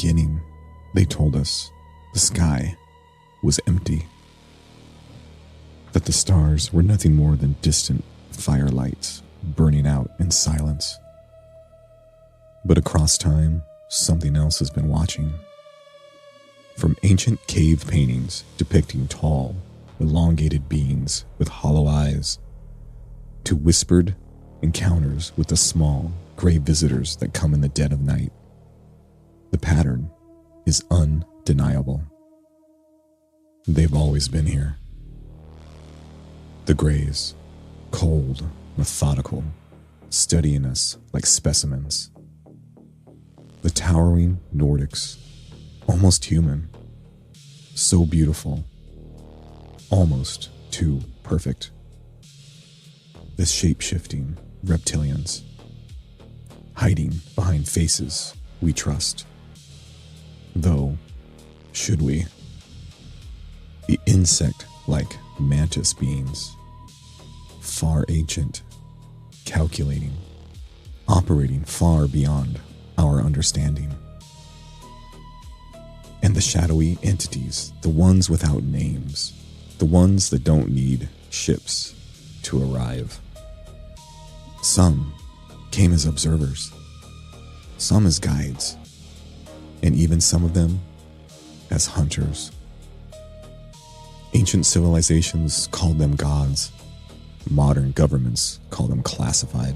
beginning, they told us the sky was empty, that the stars were nothing more than distant firelights burning out in silence. But across time, something else has been watching. From ancient cave paintings depicting tall, elongated beings with hollow eyes, to whispered encounters with the small, gray visitors that come in the dead of night, the pattern is undeniable. They've always been here. The grays, cold, methodical, studying us like specimens. The towering Nordics, almost human, so beautiful, almost too perfect. The shape-shifting reptilians, hiding behind faces we trust. Though, should we? The insect-like Mantis beings, far ancient, calculating, operating far beyond our understanding. And the shadowy entities, the ones without names, the ones that don't need ships to arrive. Some came as observers, some as guides, and even some of them as hunters. Ancient civilizations called them gods. Modern governments call them classified.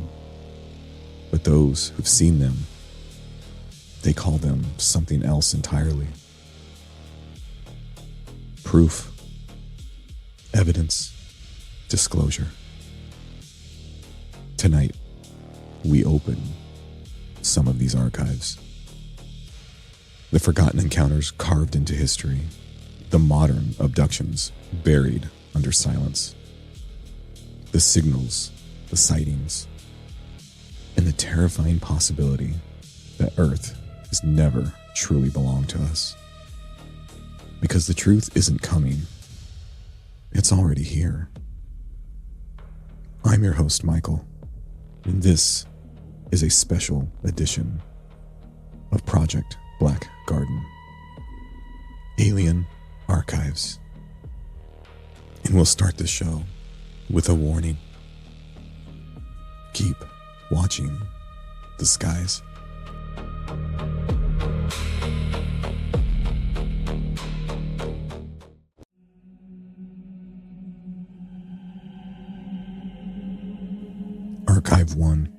But those who've seen them, they call them something else entirely. Proof, evidence, disclosure. Tonight, we open some of these archives. The forgotten encounters carved into history, the modern abductions buried under silence, the signals, the sightings, and the terrifying possibility that Earth has never truly belonged to us. Because the truth isn't coming, it's already here. I'm your host, Michael, and this is a special edition of Project Black Garden, Alien Archives. And we'll start the show with a warning. Keep watching the skies. Archive 1.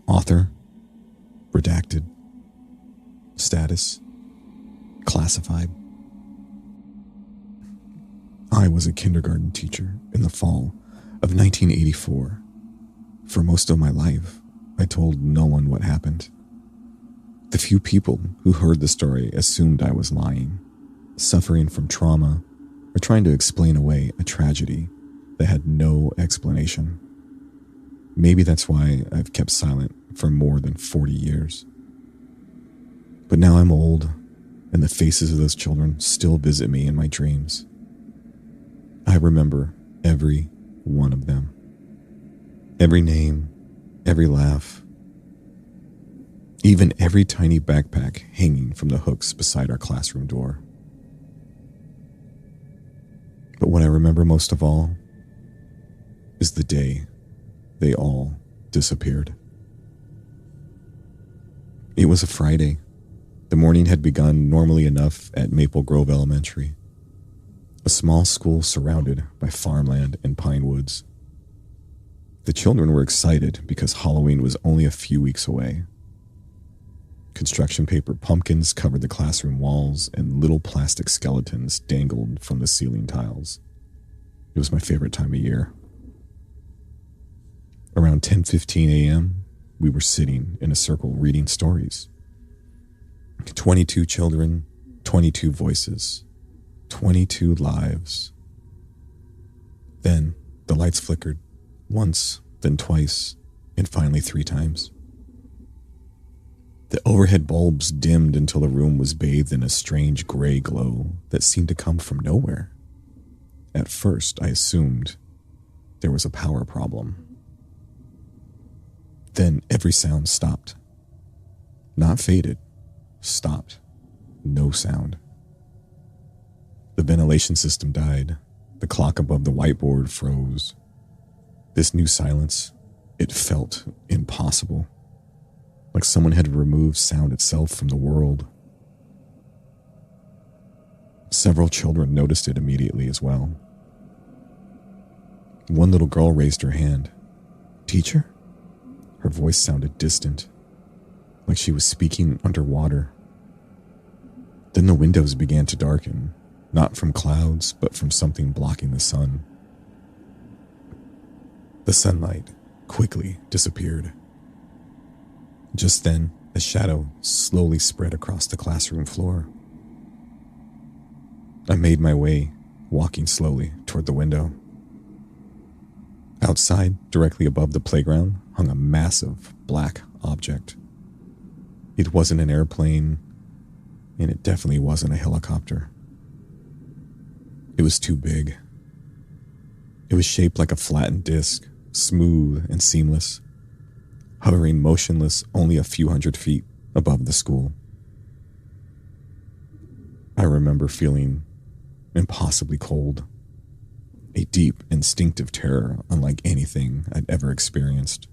Author, redacted. Status, classified. I was a kindergarten teacher in the fall of 1984. For most of my life, I told no one what happened. The few people who heard the story assumed I was lying, suffering from trauma, or trying to explain away a tragedy that had no explanation. Maybe that's why I've kept silent for more than 40 years. But now I'm old, and the faces of those children still visit me in my dreams. I remember every one of them. Every name, every laugh, even every tiny backpack hanging from the hooks beside our classroom door. But what I remember most of all is the day they all disappeared. It was a Friday. The morning had begun normally enough at Maple Grove Elementary, a small school surrounded by farmland and pine woods. The children were excited because Halloween was only a few weeks away. Construction paper pumpkins covered the classroom walls, and little plastic skeletons dangled from the ceiling tiles. It was my favorite time of year. Around 10:15 a.m., we were sitting in a circle reading stories. 22 children, 22 voices, 22 lives. Then the lights flickered, once, then twice, and finally 3 times. The overhead bulbs dimmed until the room was bathed in a strange gray glow that seemed to come from nowhere. At first, I assumed there was a power problem. Then every sound stopped. Not faded, stopped. No sound. The ventilation system died. The clock above the whiteboard froze. This new silence, it felt impossible. Like someone had removed sound itself from the world. Several children noticed it immediately as well. One little girl raised her hand. "Teacher?" Her voice sounded distant, like she was speaking underwater. Then the windows began to darken, not from clouds, but from something blocking the sun. The sunlight quickly disappeared. Just then, a shadow slowly spread across the classroom floor. I made my way, walking slowly toward the window. Outside, directly above the playground, hung a massive black object. It wasn't an airplane, and it definitely wasn't a helicopter. It was too big. It was shaped like a flattened disc, smooth and seamless, hovering motionless only a few hundred feet above the school. I remember feeling impossibly cold, a deep instinctive terror unlike anything I'd ever experienced.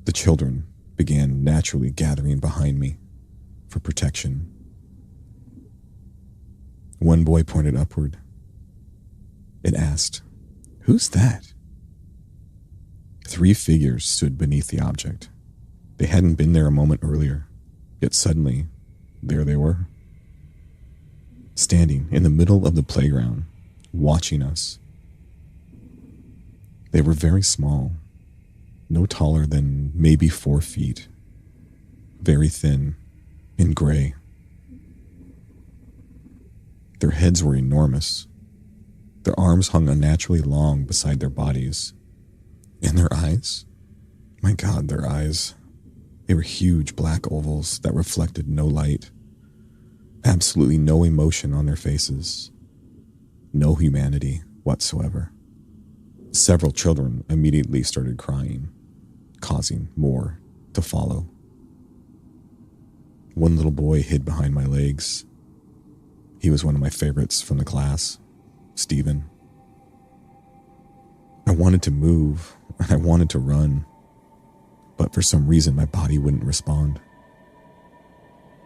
The children began naturally gathering behind me for protection. One boy pointed upward. It asked, "Who's that?" 3 figures stood beneath the object. They hadn't been there a moment earlier, yet suddenly, there they were. Standing in the middle of the playground, watching us. They were very small, no taller than maybe 4 feet, very thin and gray. Their heads were enormous. Their arms hung unnaturally long beside their bodies. And their eyes? My God, their eyes. They were huge black ovals that reflected no light. Absolutely no emotion on their faces. No humanity whatsoever. Several children immediately started crying, causing more to follow. One little boy hid behind my legs. He was one of my favorites from the class, Stephen. I wanted to move, and I wanted to run, but for some reason my body wouldn't respond.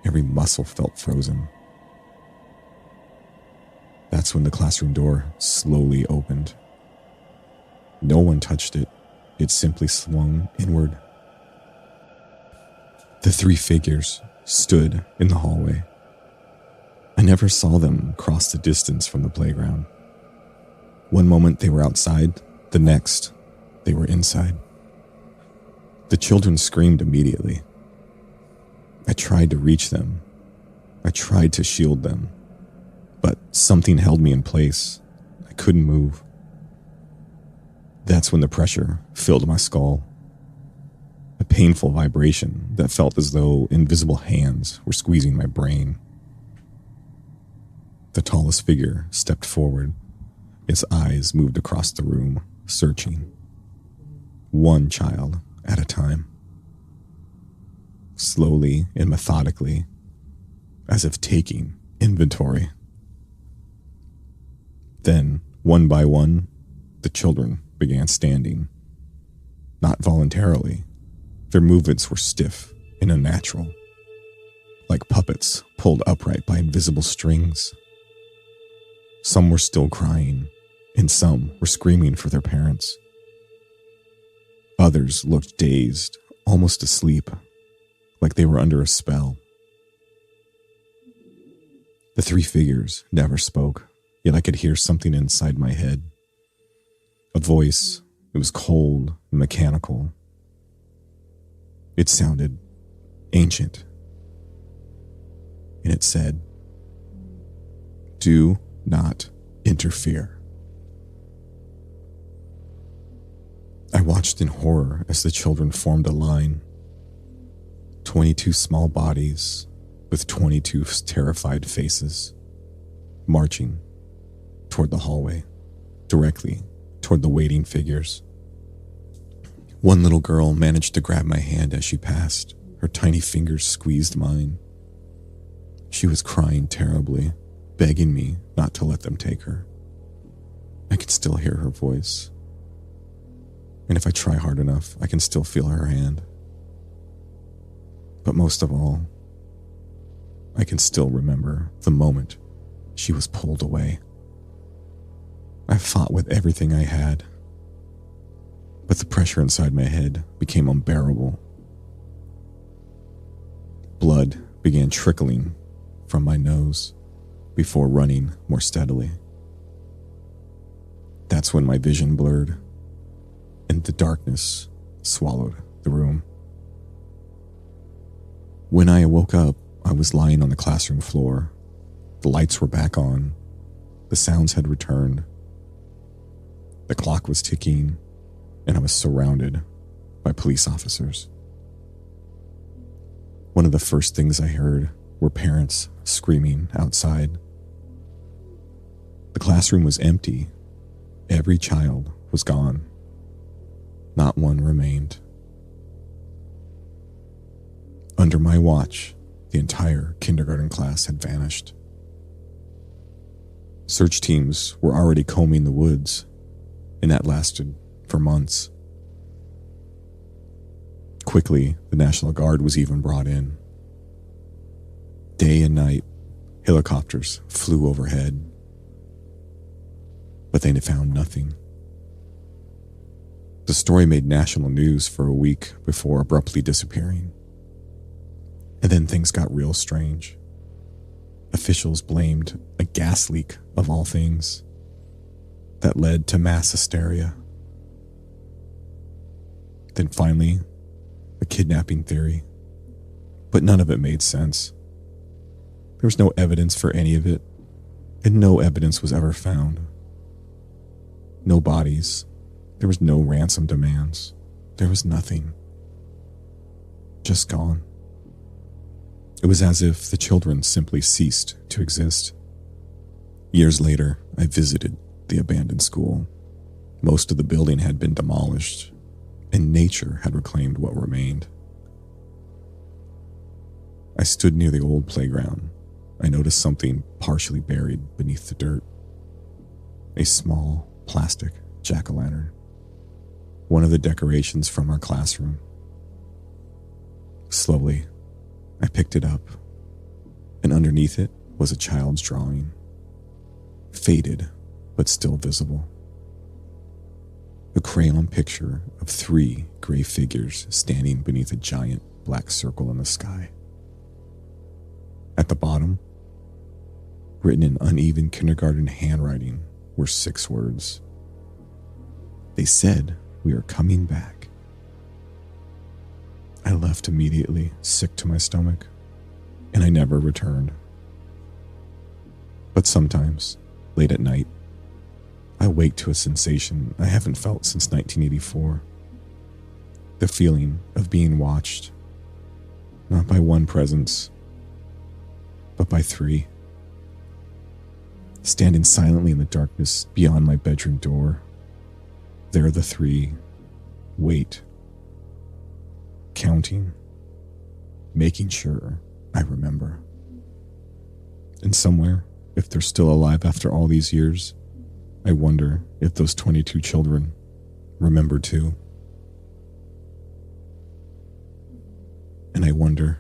Every muscle felt frozen. That's when the classroom door slowly opened. No one touched it. It simply swung inward. The 3 figures stood in the hallway. I never saw them cross the distance from the playground. One moment they were outside, the next they were inside. The children screamed immediately. I tried to reach them. I tried to shield them, but something held me in place. I couldn't move. That's when the pressure filled my skull. A painful vibration that felt as though invisible hands were squeezing my brain. The tallest figure stepped forward. Its eyes moved across the room, searching. One child at a time. Slowly and methodically, as if taking inventory. Then, one by one, the children began standing. Not voluntarily. Their movements were stiff and unnatural, like puppets pulled upright by invisible strings. Some were still crying, and some were screaming for their parents. Others looked dazed, almost asleep, like they were under a spell. The 3 figures never spoke, yet I could hear something inside my head. A voice. It was cold and mechanical. It sounded ancient. And it said, "Do not interfere." I watched in horror as the children formed a line. 22 small bodies with 22 terrified faces, marching toward the hallway, directly toward the waiting figures. One little girl managed to grab my hand as she passed, Her tiny fingers squeezed mine. She was crying terribly, begging me not to let them take her. I can still hear her voice. And if I try hard enough, I can still feel her hand. But most of all, I can still remember the moment she was pulled away. I fought with everything I had, but the pressure inside my head became unbearable. Blood began trickling from my nose before running more steadily. That's when my vision blurred, and the darkness swallowed the room. When I woke up, I was lying on the classroom floor. The lights were back on. The sounds had returned. The clock was ticking, and I was surrounded by police officers. One of the first things I heard were parents screaming outside. The classroom was empty. Every child was gone. Not one remained. Under my watch, the entire kindergarten class had vanished. Search teams were already combing the woods, and that lasted for months. Quickly, the National Guard was even brought in. Day and night, helicopters flew overhead, but they found nothing. The story made national news for a week before abruptly disappearing. And then things got real strange. Officials blamed a gas leak of all things that led to mass hysteria. Then finally, a kidnapping theory. But none of it made sense. There was no evidence for any of it, and no evidence was ever found. No bodies. There was no ransom demands. There was nothing. Just gone. It was as if the children simply ceased to exist. Years later, I visited the abandoned school. Most of the building had been demolished, and nature had reclaimed what remained. I stood near the old playground. I noticed something partially buried beneath the dirt. A small plastic jack-o'-lantern. One of the decorations from our classroom. Slowly, I picked it up, and underneath it was a child's drawing. Faded, but still visible. A crayon picture of 3 gray figures standing beneath a giant black circle in the sky. At the bottom, written in uneven kindergarten handwriting, were 6 words. They said, "We are coming back." I left immediately, sick to my stomach, and I never returned. But sometimes, late at night, I wake to a sensation I haven't felt since 1984. The feeling of being watched, not by one presence, but by 3. Standing silently in the darkness beyond my bedroom door, there the 3 wait, counting, making sure I remember. And somewhere, if they're still alive after all these years, I wonder if those 22 children remember too. And I wonder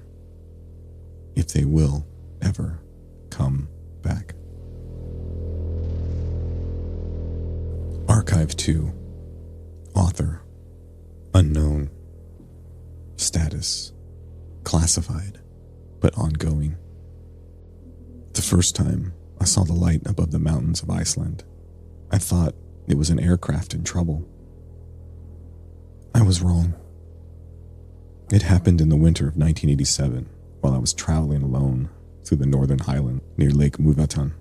if they will ever come back. Archive 2. Author unknown. Status classified, but ongoing. The first time I saw the light above the mountains of Iceland, I thought it was an aircraft in trouble. I was wrong. It happened in the winter of 1987 while I was traveling alone through the Northern Highland near Lake Muvatan.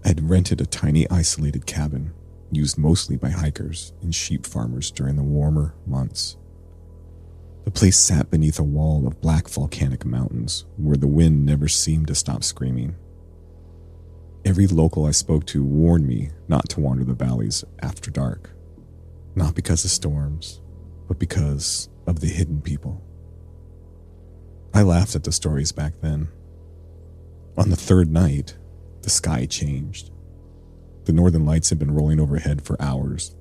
I had rented a tiny isolated cabin used mostly by hikers and sheep farmers during the warmer months. The place sat beneath a wall of black volcanic mountains where the wind never seemed to stop screaming. Every local I spoke to warned me not to wander the valleys after dark, not because of storms, but because of the hidden people I laughed at the stories back then. On the third night, the sky changed. The northern lights had been rolling overhead for hours,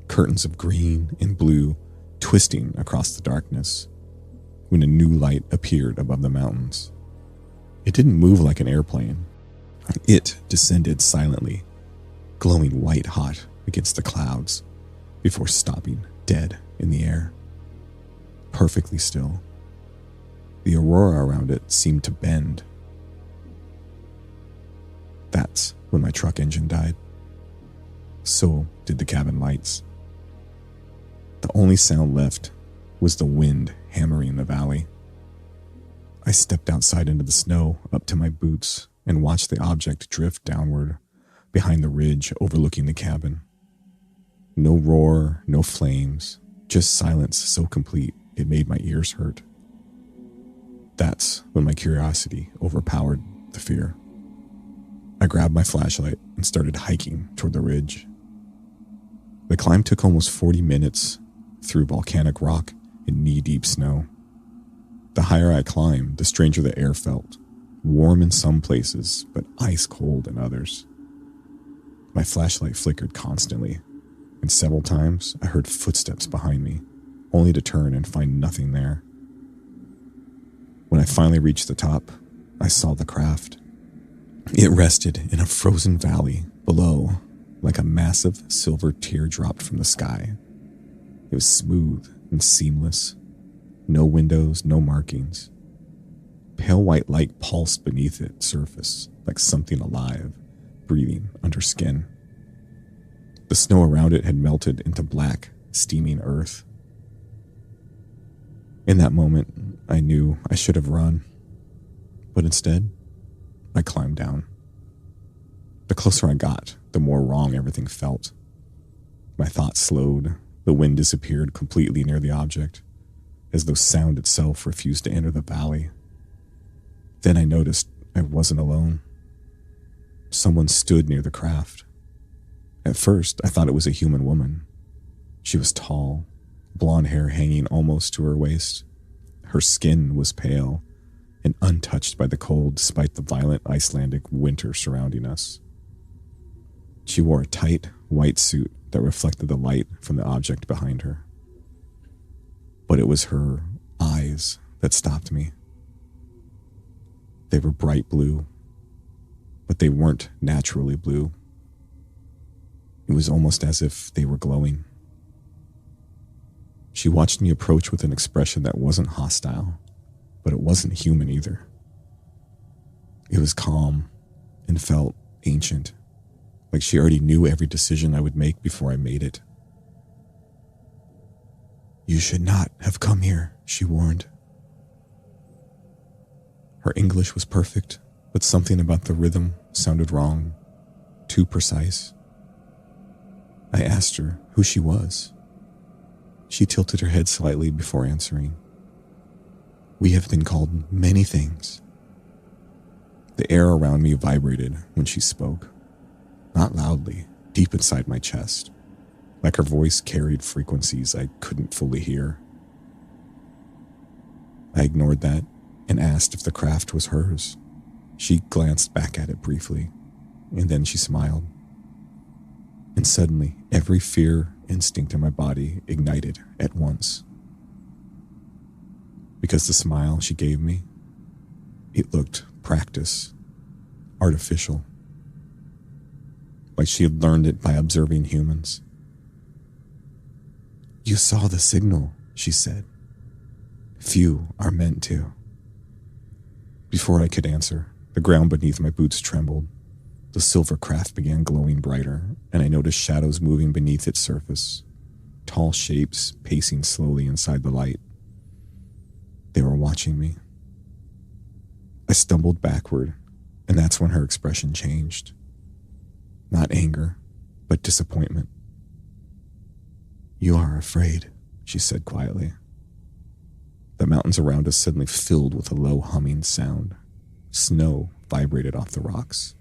curtains of green and blue twisting across the darkness, when a new light appeared above the mountains. It didn't move like an airplane. It descended silently, glowing white hot against the clouds, before stopping dead in the air, perfectly still. The aurora around it seemed to bend. That's when my truck engine died. So did the cabin lights. The only sound left was the wind hammering the valley. I stepped outside into the snow up to my boots and watched the object drift downward behind the ridge overlooking the cabin. No roar, no flames, just silence so complete it made my ears hurt. That's when my curiosity overpowered the fear. I grabbed my flashlight and started hiking toward the ridge. The climb took almost 40 minutes through volcanic rock and knee-deep snow. The higher I climbed, the stranger the air felt, warm in some places, but ice cold in others. My flashlight flickered constantly, and several times I heard footsteps behind me, only to turn and find nothing there. When I finally reached the top, I saw the craft. It rested in a frozen valley below, like a massive silver teardrop from the sky. It was smooth and seamless. No windows, no markings. Pale white light pulsed beneath its surface, like something alive, breathing under skin. The snow around it had melted into black, steaming earth. In that moment, I knew I should have run, but instead, I climbed down. The closer I got, the more wrong everything felt. My thoughts slowed. The wind disappeared completely near the object, as though sound itself refused to enter the valley. Then I noticed I wasn't alone. Someone stood near the craft. At first, I thought it was a human woman. She was tall, blonde hair hanging almost to her waist. Her skin was pale and untouched by the cold despite the violent Icelandic winter surrounding us. She wore a tight, white suit that reflected the light from the object behind her. But it was her eyes that stopped me. They were bright blue, but they weren't naturally blue. It was almost as if they were glowing. She watched me approach with an expression that wasn't hostile, but it wasn't human either. It was calm and felt ancient, like she already knew every decision I would make before I made it. "You should not have come here," she warned. Her English was perfect, but something about the rhythm sounded wrong, too precise. I asked her who she was. She tilted her head slightly before answering. "We have been called many things." The air around me vibrated when she spoke, not loudly, deep inside my chest, like her voice carried frequencies I couldn't fully hear. I ignored that and asked if the craft was hers. She glanced back at it briefly, and then she smiled. And suddenly, every fear instinct in my body ignited at once. Because the smile she gave me, it looked practiced, artificial, like she had learned it by observing humans. "You saw the signal," she said. "Few are meant to." Before I could answer, the ground beneath my boots trembled. The silver craft began glowing brighter, and I noticed shadows moving beneath its surface, tall shapes pacing slowly inside the light. They were watching me. I stumbled backward, and that's when her expression changed. Not anger, but disappointment. "You are afraid," she said quietly. The mountains around us suddenly filled with a low humming sound. Snow vibrated off the rocks.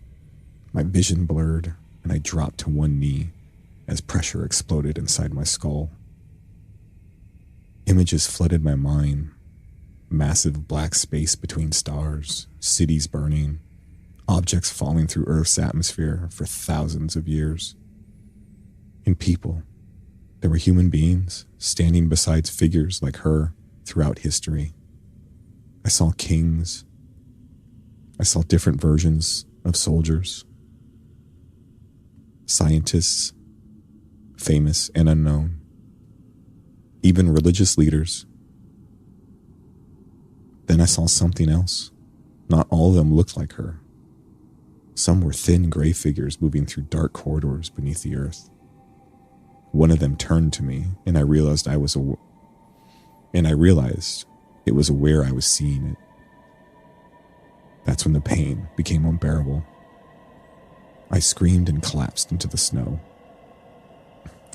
My vision blurred, and I dropped to one knee as pressure exploded inside my skull. Images flooded my mind. massive black space between stars, cities burning, objects falling through Earth's atmosphere for thousands of years. And people, there were human beings standing beside figures like her throughout history. I saw kings. I saw different versions of soldiers, scientists, famous and unknown, even religious leaders. Then I saw something else. Not all of them looked like her. Some were thin gray figures moving through dark corridors beneath the earth. One of them turned to me, and I realized it was aware I was seeing it. That's when the pain became unbearable. I screamed and collapsed into the snow.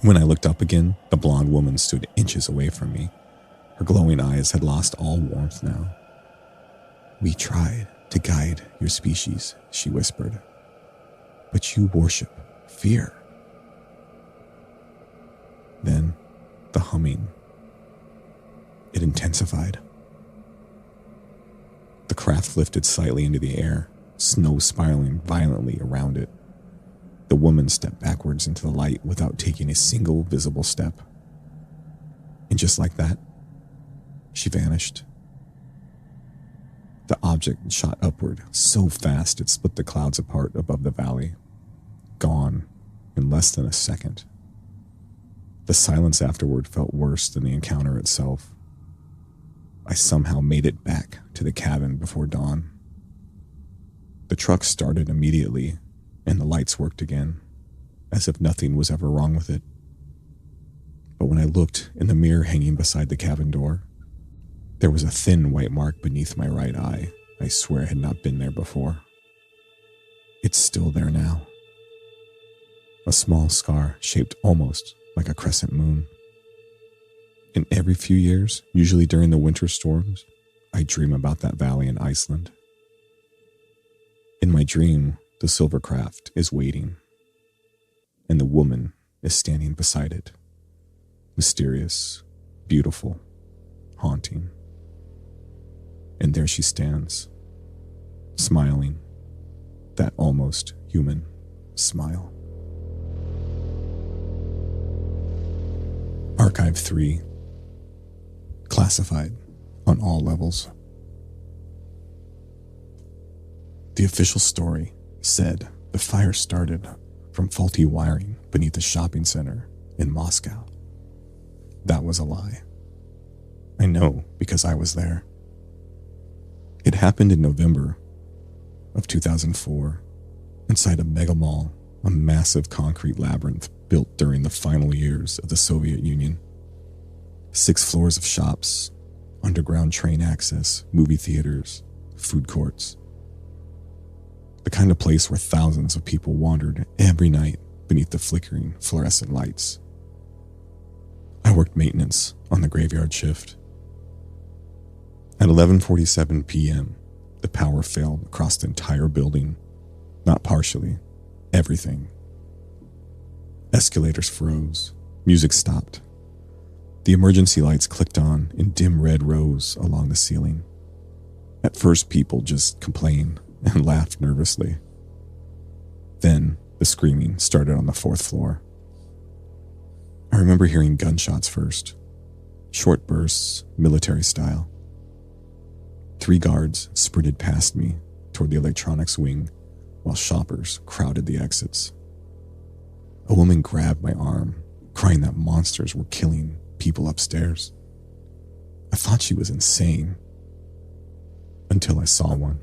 When I looked up again, the blonde woman stood inches away from me. Her glowing eyes had lost all warmth now. "We tried to guide your species," she whispered, "but you worship fear." Then, the humming. It intensified. The craft lifted slightly into the air, snow spiraling violently around it. The woman stepped backwards into the light without taking a single visible step. And just like that, she vanished. The object shot upward so fast it split the clouds apart above the valley. Gone in less than a second. The silence afterward felt worse than the encounter itself. I somehow made it back to the cabin before dawn. The truck started immediately, and the lights worked again, as if nothing was ever wrong with it. But when I looked in the mirror hanging beside the cabin door, there was a thin white mark beneath my right eye. I swear it had not been there before. It's still there now. A small scar shaped almost like a crescent moon. And every few years, usually during the winter storms, I dream about that valley in Iceland. In my dream, the silver craft is waiting, and the woman is standing beside it. Mysterious, beautiful, haunting. And there she stands, smiling, that almost human smile. Archive 3. Classified on all levels. The official story said the fire started from faulty wiring beneath a shopping center in Moscow. That was a lie. I know because I was there. It happened in November of 2004 inside a mega mall, a massive concrete labyrinth built during the final years of the Soviet Union. 6 floors of shops, underground train access, movie theaters, food courts. The kind of place where thousands of people wandered every night beneath the flickering fluorescent lights. I worked maintenance on the graveyard shift. At 11:47 p.m., the power failed across the entire building. Not partially, everything. Escalators froze. Music stopped. The emergency lights clicked on in dim red rows along the ceiling. At first, people just complained and laughed nervously. Then, the screaming started on the 4th floor. I remember hearing gunshots first. Short bursts, military style. 3 guards sprinted past me toward the electronics wing while shoppers crowded the exits. A woman grabbed my arm, crying that monsters were killing people upstairs. I thought she was insane until I saw one.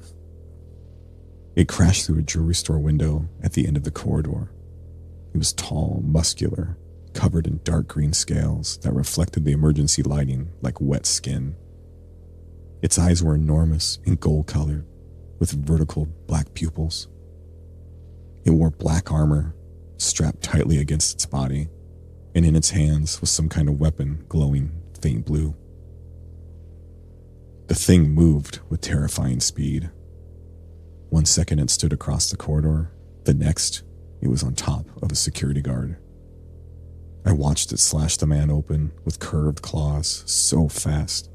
It crashed through a jewelry store window at the end of the corridor. It was tall, muscular, covered in dark green scales that reflected the emergency lighting like wet skin. Its eyes were enormous and gold-colored, with vertical black pupils. It wore black armor, strapped tightly against its body, and in its hands was some kind of weapon glowing faint blue. The thing moved with terrifying speed. 1 second it stood across the corridor, the next it was on top of a security guard. I watched it slash the man open with curved claws so fast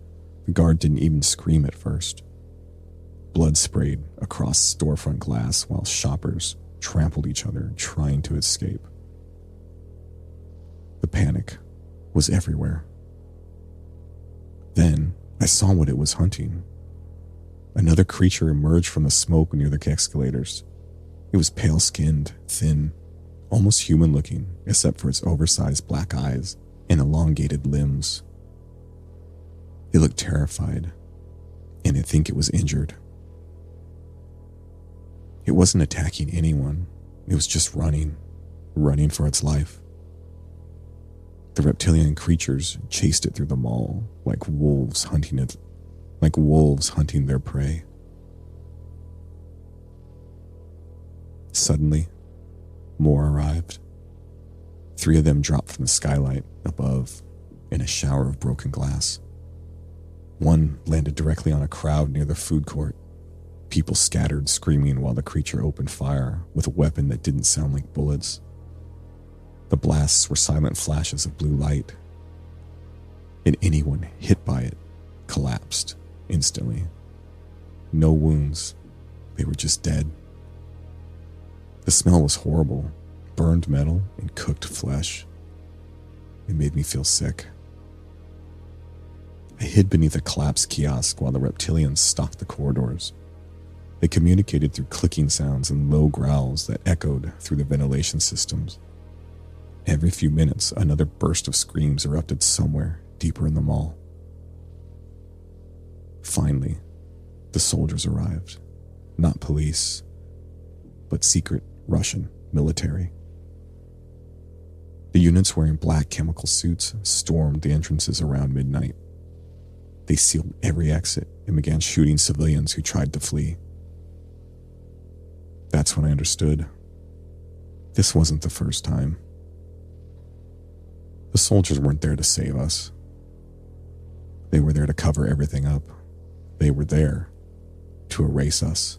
The guard didn't even scream at first. Blood sprayed across storefront glass while shoppers trampled each other trying to escape. The panic was everywhere. Then I saw what it was hunting. Another creature emerged from the smoke near the escalators. It was pale-skinned, thin, almost human-looking, except for its oversized black eyes and elongated limbs. It looked terrified, and I think it was injured. It wasn't attacking anyone. It was just running for its life. The reptilian creatures chased it through the mall like wolves hunting their prey. Suddenly, more arrived. 3 of them dropped from the skylight above in a shower of broken glass. One landed directly on a crowd near the food court. People scattered, screaming while the creature opened fire with a weapon that didn't sound like bullets. The blasts were silent flashes of blue light, and anyone hit by it collapsed instantly. No wounds, they were just dead. The smell was horrible, burned metal and cooked flesh. It made me feel sick. I hid beneath a collapsed kiosk while the reptilians stalked the corridors. They communicated through clicking sounds and low growls that echoed through the ventilation systems. Every few minutes, another burst of screams erupted somewhere deeper in the mall. Finally, the soldiers arrived. Not police, but secret Russian military. The units wearing black chemical suits stormed the entrances around midnight. They sealed every exit and began shooting civilians who tried to flee. That's when I understood. This wasn't the first time. The soldiers weren't there to save us. They were there to cover everything up. They were there to erase us.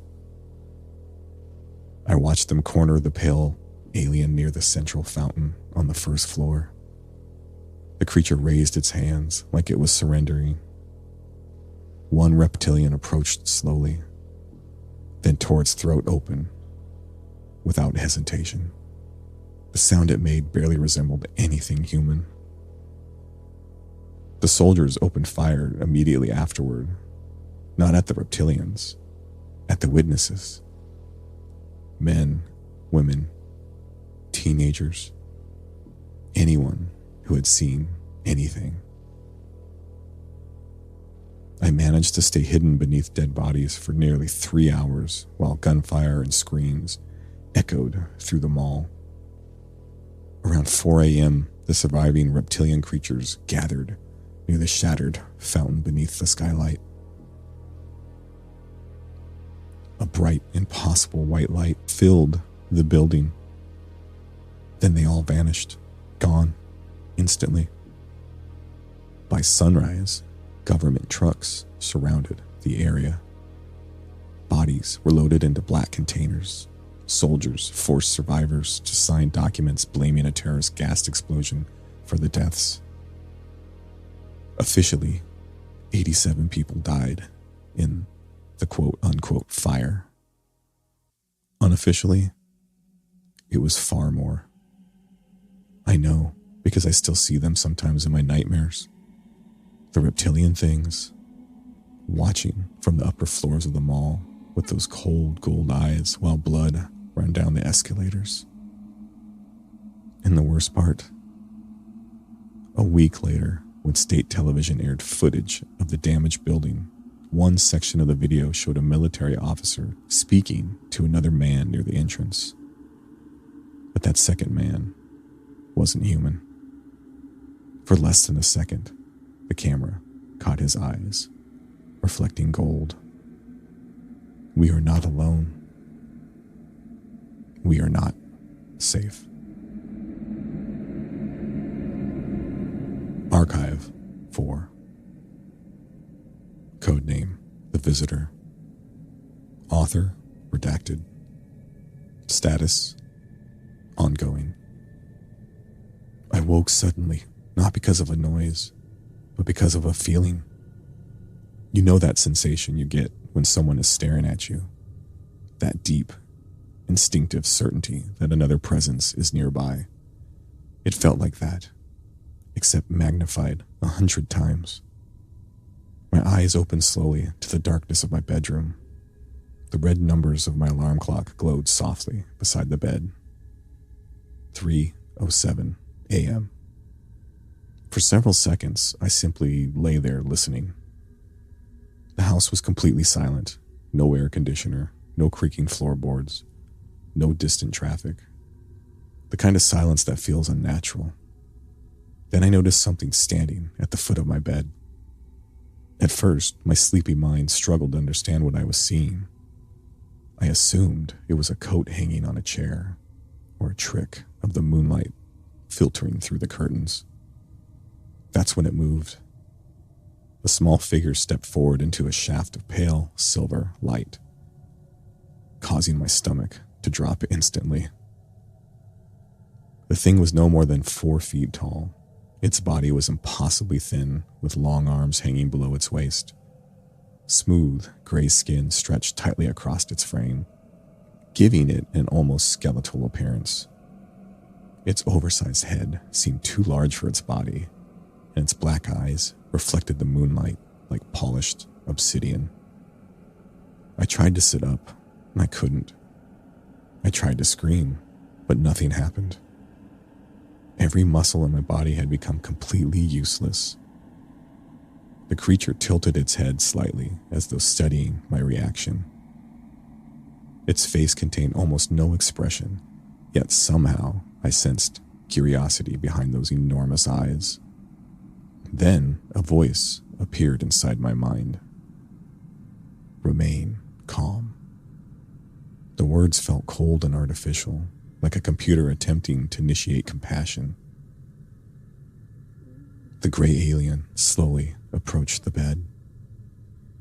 I watched them corner the pale alien near the central fountain on the first floor. The creature raised its hands like it was surrendering. One reptilian approached slowly, then tore its throat open without hesitation. The sound it made barely resembled anything human. The soldiers opened fire immediately afterward, not at the reptilians, at the witnesses. Men, women, teenagers, anyone who had seen anything. I managed to stay hidden beneath dead bodies for nearly 3 hours while gunfire and screams echoed through the mall. Around 4 a.m., the surviving reptilian creatures gathered near the shattered fountain beneath the skylight. A bright, impossible white light filled the building. Then they all vanished, gone, instantly. By sunrise, government trucks surrounded the area. Bodies were loaded into black containers. Soldiers forced survivors to sign documents blaming a terrorist gas explosion for the deaths. Officially, 87 people died in the quote-unquote fire. Unofficially, it was far more. I know because I still see them sometimes in my nightmares. The reptilian things, watching from the upper floors of the mall with those cold gold eyes while blood ran down the escalators. And the worst part, a week later, when state television aired footage of the damaged building, one section of the video showed a military officer speaking to another man near the entrance. But that second man wasn't human. For less than a second, the camera caught his eyes, reflecting gold. We are not alone. We are not safe. Archive 4. Codename The Visitor. Author redacted. Status ongoing. I woke suddenly, not because of a noise, but because of a feeling. You know that sensation you get when someone is staring at you. That deep, instinctive certainty that another presence is nearby. It felt like that, except magnified 100 times. My eyes opened slowly to the darkness of my bedroom. The red numbers of my alarm clock glowed softly beside the bed. 3:07 a.m. For several seconds, I simply lay there listening. The house was completely silent. No air conditioner, no creaking floorboards, no distant traffic. The kind of silence that feels unnatural. Then I noticed something standing at the foot of my bed. At first, my sleepy mind struggled to understand what I was seeing. I assumed it was a coat hanging on a chair, or a trick of the moonlight filtering through the curtains. That's when it moved. A small figure stepped forward into a shaft of pale silver light, causing my stomach to drop instantly. The thing was no more than 4 feet tall. Its body was impossibly thin, with long arms hanging below its waist. Smooth, gray skin stretched tightly across its frame, giving it an almost skeletal appearance. Its oversized head seemed too large for its body, and its black eyes reflected the moonlight like polished obsidian. I tried to sit up, and I couldn't. I tried to scream, but nothing happened. Every muscle in my body had become completely useless. The creature tilted its head slightly as though studying my reaction. Its face contained almost no expression, yet somehow I sensed curiosity behind those enormous eyes. Then a voice appeared inside my mind. Remain calm. The words felt cold and artificial, like a computer attempting to initiate compassion. The gray alien slowly approached the bed.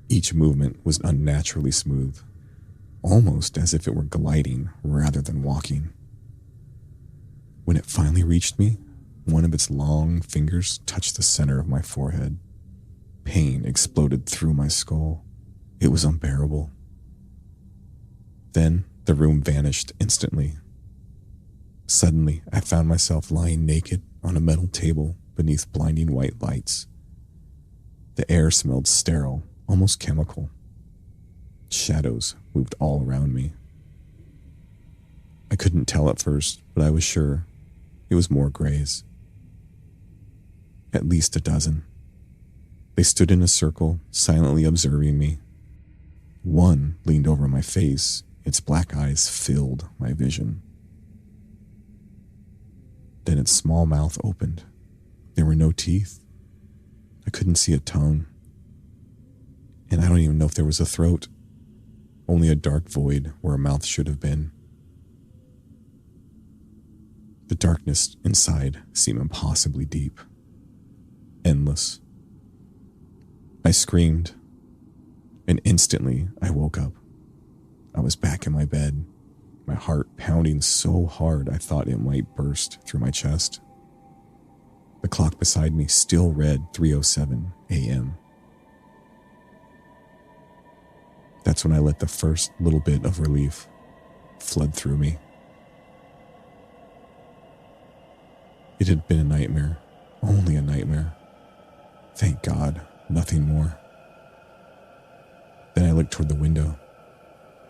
Each movement was unnaturally smooth, almost as if it were gliding rather than walking. When it finally reached me, one of its long fingers touched the center of my forehead. Pain exploded through my skull. It was unbearable. Then the room vanished instantly. Suddenly, I found myself lying naked on a metal table beneath blinding white lights. The air smelled sterile, almost chemical. Shadows moved all around me. I couldn't tell at first, but I was sure it was more grays. At least a dozen. They stood in a circle, silently observing me. One leaned over my face. Its black eyes filled my vision. Then its small mouth opened. There were no teeth. I couldn't see a tongue. And I don't even know if there was a throat. Only a dark void where a mouth should have been. The darkness inside seemed impossibly deep. Endless. I screamed, and instantly I woke up. I was back in my bed, my heart pounding so hard I thought it might burst through my chest. The clock beside me still read 3:07 a.m. That's when I let the first little bit of relief flood through me. It had been a nightmare, only a nightmare. Thank God, nothing more. Then I looked toward the window.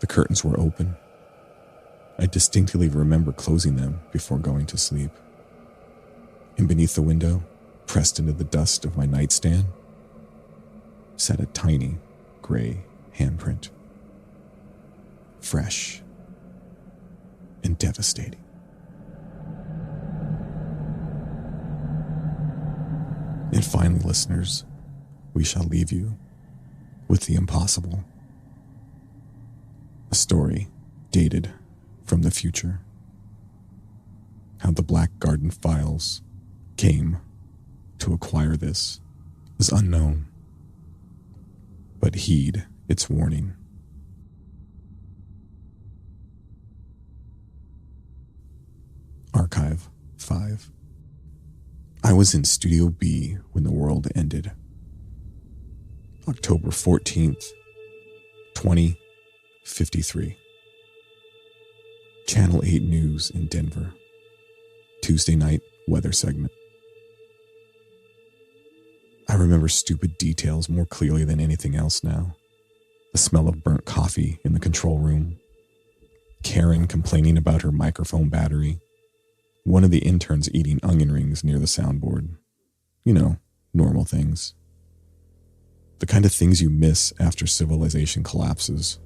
The curtains were open. I distinctly remember closing them before going to sleep. And beneath the window, pressed into the dust of my nightstand, sat a tiny, gray handprint. Fresh and devastating. And finally, listeners, we shall leave you with the impossible. A story dated from the future. How the Black Garden Files came to acquire this is unknown, but heed its warning. Archive 5. I was in Studio B when the world ended. October 14th, 2053. Channel 8 News in Denver. Tuesday night weather segment. I remember stupid details more clearly than anything else now. The smell of burnt coffee in the control room. Karen complaining about her microphone battery. One of the interns eating onion rings near the soundboard. You know, normal things. The kind of things you miss after civilization collapses.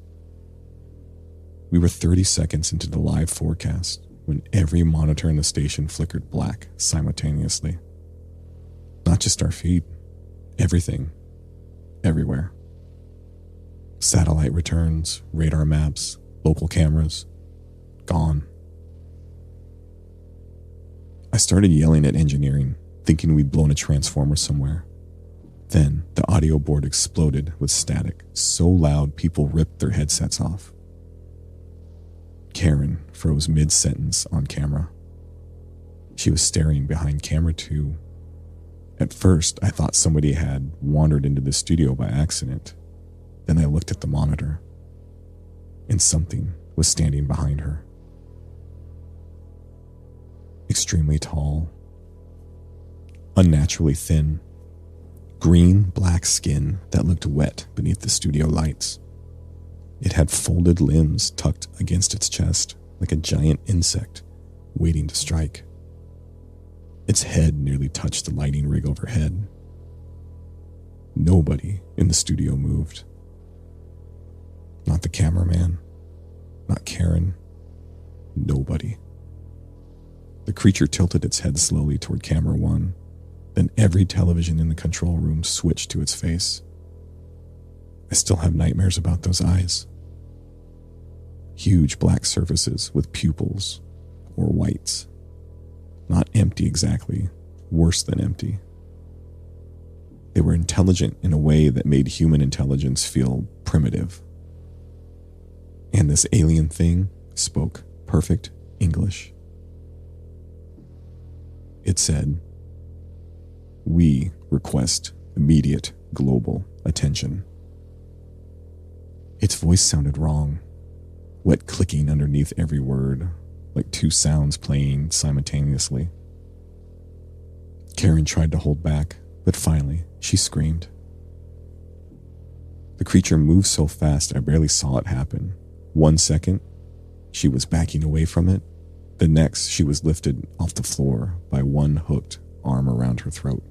We were 30 seconds into the live forecast when every monitor in the station flickered black simultaneously. Not just our feed, everything, everywhere. Satellite returns, radar maps, local cameras, gone. I started yelling at engineering, thinking we'd blown a transformer somewhere. Then the audio board exploded with static so loud people ripped their headsets off. Karen froze mid-sentence on camera. She was staring behind camera 2. At first, I thought somebody had wandered into the studio by accident. Then I looked at the monitor, and something was standing behind her. Extremely tall, unnaturally thin, green-black skin that looked wet beneath the studio lights. It had folded limbs tucked against its chest like a giant insect waiting to strike. Its head nearly touched the lighting rig overhead. Nobody in the studio moved. Not the cameraman, not Karen, nobody. The creature tilted its head slowly toward camera 1, then every television in the control room switched to its face. I still have nightmares about those eyes. Huge black surfaces with pupils, or whites. Not empty exactly, worse than empty. They were intelligent in a way that made human intelligence feel primitive. And this alien thing spoke perfect English. It said, "We request immediate global attention." Its voice sounded wrong, wet clicking underneath every word, like two sounds playing simultaneously. Karen tried to hold back, but finally she screamed. The creature moved so fast I barely saw it happen. 1 second, she was backing away from it. The next, she was lifted off the floor by one hooked arm around her throat.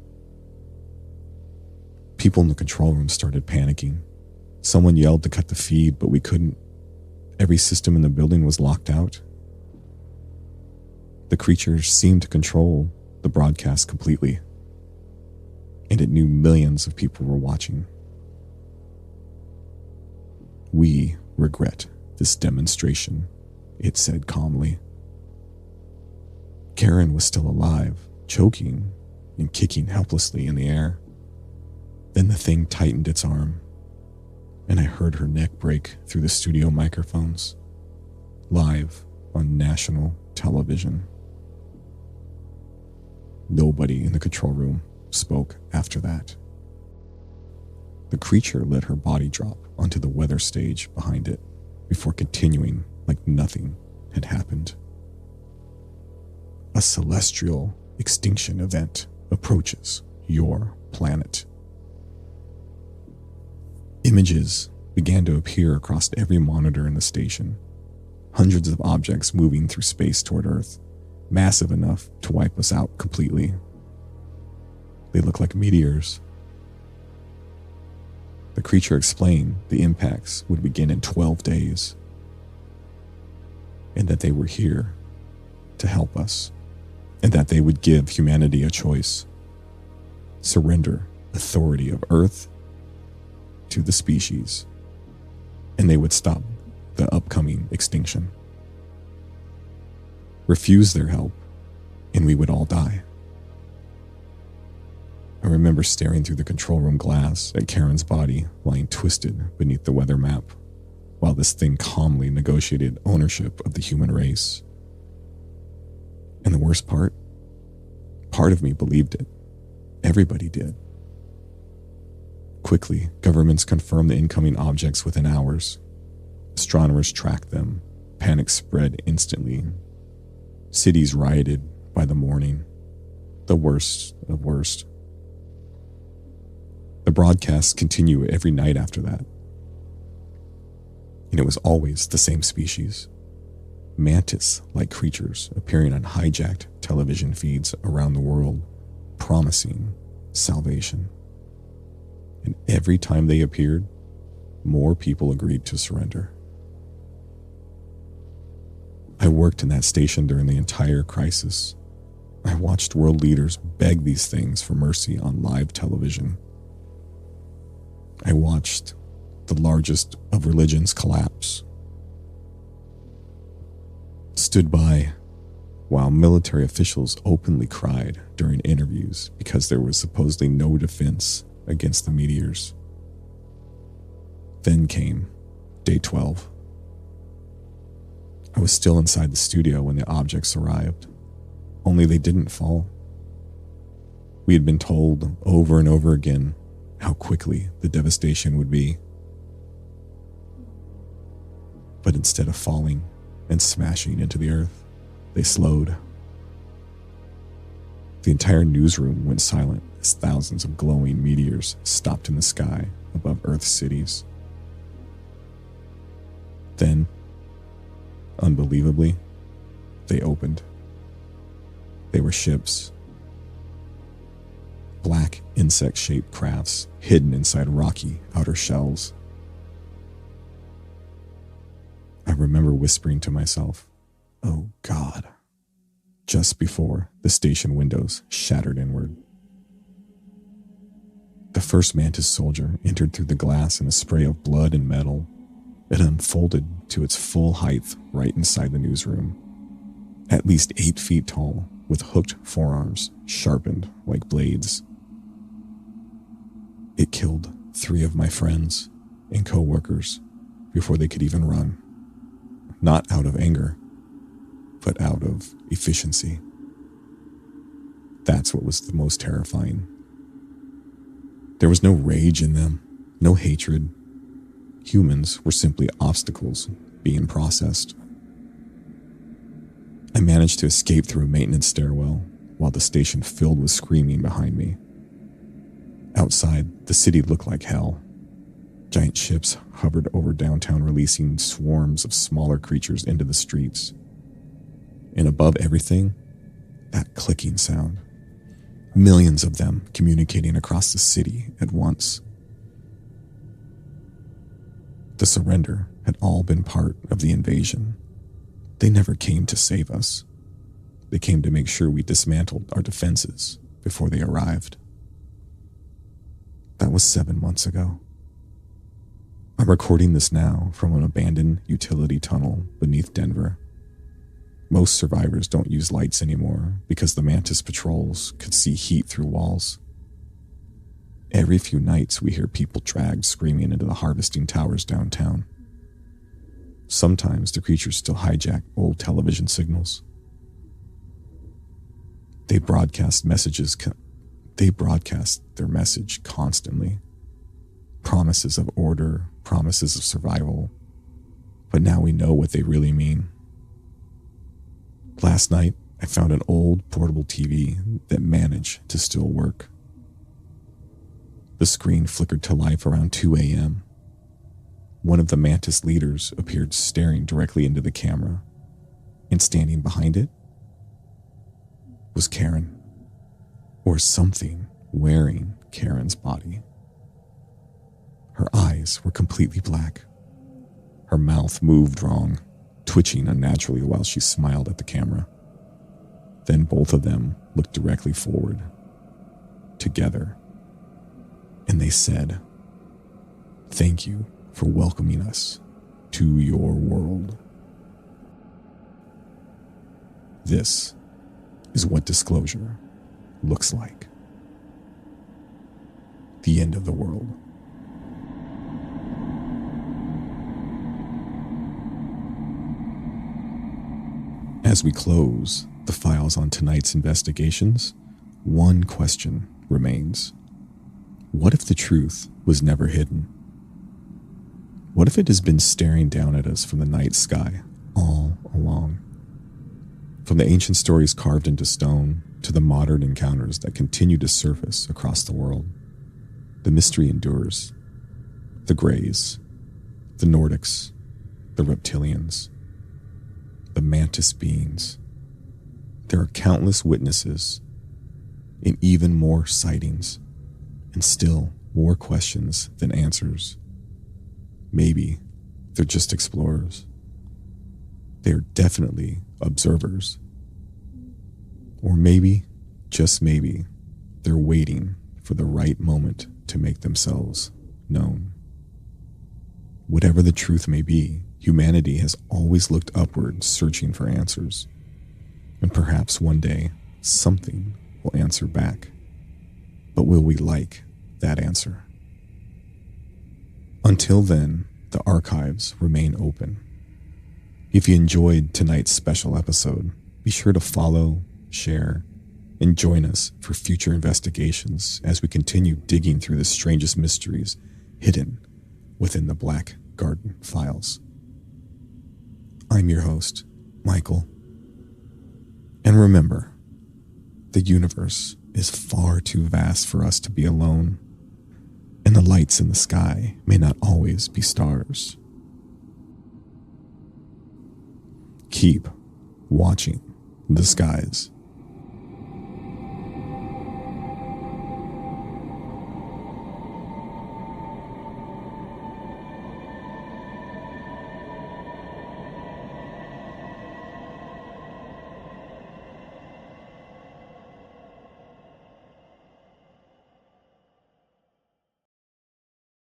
People in the control room started panicking. Someone yelled to cut the feed, but we couldn't. Every system in the building was locked out. The creature seemed to control the broadcast completely, and it knew millions of people were watching. "We regret this demonstration," it said calmly. Karen was still alive, choking and kicking helplessly in the air. Then the thing tightened its arm, and I heard her neck break through the studio microphones, live on national television. Nobody in the control room spoke after that. The creature let her body drop onto the weather stage behind it before continuing like nothing had happened. "A celestial extinction event approaches your planet." Images began to appear across every monitor in the station. Hundreds of objects moving through space toward Earth, massive enough to wipe us out completely. They look like meteors. The creature explained the impacts would begin in 12 days, and that they were here to help us, and that they would give humanity a choice: surrender authority of Earth to the species, and they would stop the upcoming extinction. Refuse their help, and we would all die. I remember staring through the control room glass at Karen's body lying twisted beneath the weather map, while this thing calmly negotiated ownership of the human race. And the worst part of me believed it. Everybody did. Quickly, governments confirmed the incoming objects within hours. Astronomers tracked them. Panic spread instantly. Cities rioted by the morning. The worst of worst. The broadcasts continue every night after that. And it was always the same species. Mantis-like creatures appearing on hijacked television feeds around the world, promising salvation. And every time they appeared, more people agreed to surrender. I worked in that station during the entire crisis. I watched world leaders beg these things for mercy on live television. I watched the largest of religions collapse. Stood by while military officials openly cried during interviews because there was supposedly no defense against the meteors. Then came day 12. I was still inside the studio when the objects arrived, only they didn't fall. We had been told over and over again how quickly the devastation would be. But instead of falling and smashing into the earth, they slowed. The entire newsroom went silent as thousands of glowing meteors stopped in the sky above Earth's cities. Then, unbelievably, they opened. They were ships. Black insect-shaped crafts hidden inside rocky outer shells. I remember whispering to myself, "Oh God," just before the station windows shattered inward. The first Mantis soldier entered through the glass in a spray of blood and metal. It unfolded to its full height right inside the newsroom, at least 8 feet tall, with hooked forearms sharpened like blades. It killed 3 of my friends and co-workers before they could even run. Not out of anger, but out of efficiency. That's what was the most terrifying. There was no rage in them, no hatred. Humans were simply obstacles being processed. I managed to escape through a maintenance stairwell while the station filled with screaming behind me. Outside, the city looked like hell. Giant ships hovered over downtown, releasing swarms of smaller creatures into the streets. And above everything, that clicking sound. Millions of them communicating across the city at once. The surrender had all been part of the invasion. They never came to save us. They came to make sure we dismantled our defenses before they arrived. That was 7 months ago. I'm recording this now from an abandoned utility tunnel beneath Denver. Most survivors don't use lights anymore because the Mantis patrols could see heat through walls. Every few nights we hear people dragged screaming into the harvesting towers downtown. Sometimes the creatures still hijack old television signals. They broadcast their message constantly. Promises of order, promises of survival. But now we know what they really mean. Last night, I found an old portable TV that managed to still work. The screen flickered to life around 2 a.m. One of the Mantis leaders appeared staring directly into the camera, and standing behind it was Karen, or something wearing Karen's body. Her eyes were completely black. Her mouth moved wrong, twitching unnaturally while she smiled at the camera. Then both of them looked directly forward, together, and they said, "Thank you for welcoming us to your world." This is what disclosure looks like. The end of the world. As we close the files on tonight's investigations, one question remains. What if the truth was never hidden? What if it has been staring down at us from the night sky all along? From the ancient stories carved into stone to the modern encounters that continue to surface across the world, the mystery endures. The Greys, the Nordics, the Reptilians, the Mantis beings. There are countless witnesses and even more sightings, and still more questions than answers. Maybe they're just explorers. They're definitely observers. Or maybe, just maybe, they're waiting for the right moment to make themselves known. Whatever the truth may be, humanity has always looked upward, searching for answers. And perhaps one day, something will answer back. But will we like that answer? Until then, the archives remain open. If you enjoyed tonight's special episode, be sure to follow, share, and join us for future investigations as we continue digging through the strangest mysteries hidden within the Black Garden Files. I'm your host, Michael. And remember, the universe is far too vast for us to be alone, and the lights in the sky may not always be stars. Keep watching the skies.